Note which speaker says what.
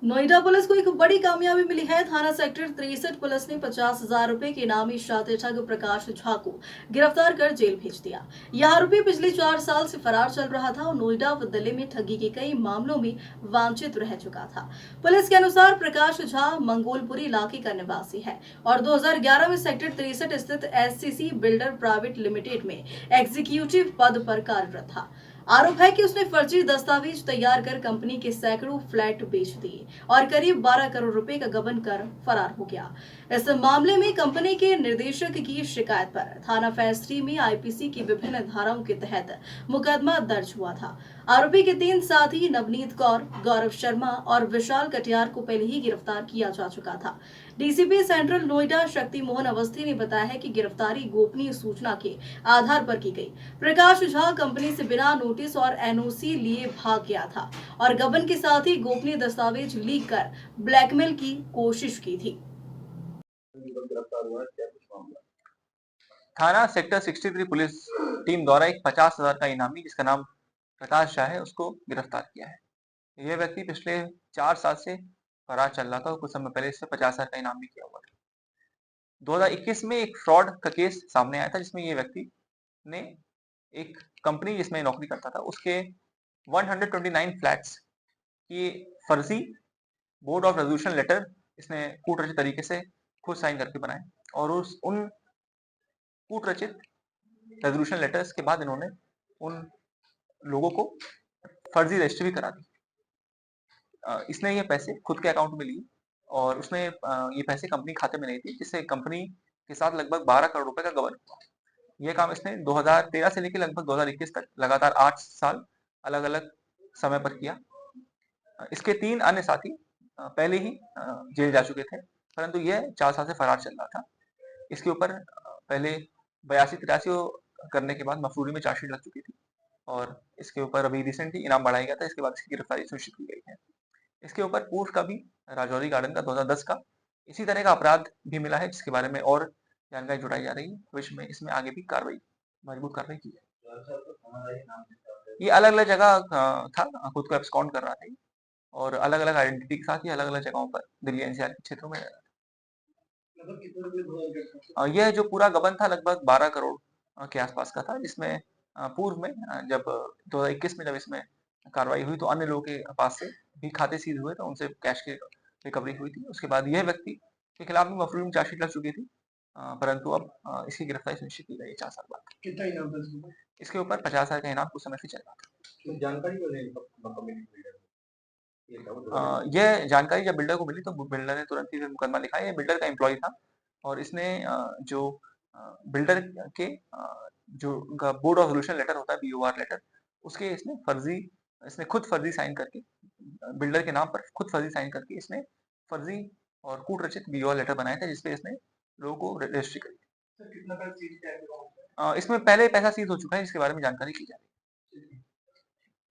Speaker 1: Noida police को एक बड़ी कामयाबी मिली है। थाना सेक्टर 63 पुलिस ने 50,000 रुपए के इनामी शातिर ठग प्रकाश झा को गिरफ्तार कर जेल भेज दिया। यह आरोपी पिछले 4 साल से फरार चल रहा था और नोएडा व दिल्ली में ठगी के कई मामलों में वांछित रह चुका था। पुलिस के अनुसार प्रकाश झा मंगोलपुरी इलाके का निवासी है और 2011 में सेक्टर 63 स्थित SCC बिल्डर प्राइवेट लिमिटेड में एग्जीक्यूटिव पद पर कार्यरत था। आरोप है कि उसने फर्जी दस्तावेज तैयार कर कंपनी के सैकड़ों फ्लैट बेच दिए और करीब 12 करोड़ रुपए का गबन कर फरार हो गया। इस मामले में कंपनी के निर्देशक की शिकायत पर थाना फेज 3 में IPC की विभिन्न धाराओं के तहत मुकदमा दर्ज हुआ था। आरोपी के 3 साथी नवनीत कौर, गौरव शर्मा और विशाल कटियार को पहले ही गिरफ्तार किया जा चुका था। DCP सेंट्रल नोएडा शक्ति मोहन अवस्थी ने बताया है कि गिरफ्तारी गोपनीय सूचना के आधार पर की गई। प्रकाश झा कंपनी से बिना नोटिस और NOC लिए भाग गया था और गबन के साथ ही गोपनीय दस्तावेज लीक कर ब्लैकमेल की कोशिश की थी।
Speaker 2: थाना सेक्टर 63 पुलिस टीम द्वारा एक 50,000 का इनामी जिसका नाम प्रकाश शाह है उसको गिरफ्तार किया है। यह व्यक्ति पिछले 4 साल से फरार चल रहा था और कुछ समय पहले इससे 50,000 का इनाम भी किया हुआ था। 2021 में एक फ्रॉड का केस सामने आया था जिसमें ये व्यक्ति ने एक कंपनी जिसमें नौकरी करता था उसके 129 फ्लैट्स की फर्जी बोर्ड ऑफ रेजोल्यूशन लेटर इसने कूटरचित तरीके से खुद साइन करके बनाए और उन कूटरचित रेजोल्यूशन लेटर्स के बाद इन्होंने उन लोगों को फर्जी रजिस्ट्री भी करा दी। इसने ये पैसे खुद के अकाउंट में लिए और उसने ये पैसे कंपनी खाते में नहीं दिए जिससे कंपनी के साथ लगभग 12 करोड़ रुपए का गबन हुआ। ये काम इसने 2013 से लेकर लगभग 2021 तक लगातार 8 साल अलग अलग समय पर किया। इसके 3 अन्य साथी पहले ही जेल जा चुके थे परंतु यह 4 साल से फरार चल रहा था। इसके ऊपर पहले 82-83 करने के बाद मसूरी में चार्जशीट लग चुकी थी और इसके ऊपर अभी रिसेंटली इनाम बढ़ाया गया था। इसके बाद इसकी गिरफ्तारी सुनिश्चित की गई है। इसके ऊपर पूर्व का भी राजौरी गार्डन का 2010 का इसी तरह का अपराध भी मिला है जिसके बारे में और जानकारी जुटाई जा रही है। भविष्य में इसमें आगे भी कार्रवाई मजबूत कार्रवाई की जाए। ये अलग अलग जगह था, खुद को एब्सकॉन्ड कर रहा था और अलग अलग आइडेंटिटी के साथ ही अलग अलग जगहों पर दिल्ली NCR के क्षेत्रों में रह रहा था। यह जो पूरा गबन था लगभग 12 करोड़ के आसपास का था जिसमें पूर्व में जब 2021 में जब इसमें कार्रवाई हुई तो अन्य लोगों के पास से भी खाते सीज हुए तो उनसे कैश की रिकवरी हुई थी। उसके बाद यह व्यक्ति के खिलाफ भी मफरूम में चार्जशीट लग चुकी थी परंतु अब इसकी गिरफ्तारी सुनिश्चित की गई है 4 साल बाद। कितना इनाम था इसके ऊपर? 50,000 का इनाम कुछ समय से चल रहा था। तो जानकारी यह जानकारी जब बिल्डर को मिली तो बिल्डर ने तुरंत ही मुकदमा लिखाया। ये बिल्डर का एम्प्लॉय था और इसने जो बिल्डर के जो उनका बोर्ड ऑफ रेजोल्यूशन लेटर होता है BOR लेटर उसके इसने खुद फर्जी साइन करके बिल्डर के नाम पर खुद फर्जी साइन करके इसने फर्जी और कूटरचित BOR लेटर बनाया था जिसपे इसने लोगों को रजिस्ट्री करी। इसमें पहले पैसा सीज हो चुका है जिसके बारे में जानकारी की जा रही है।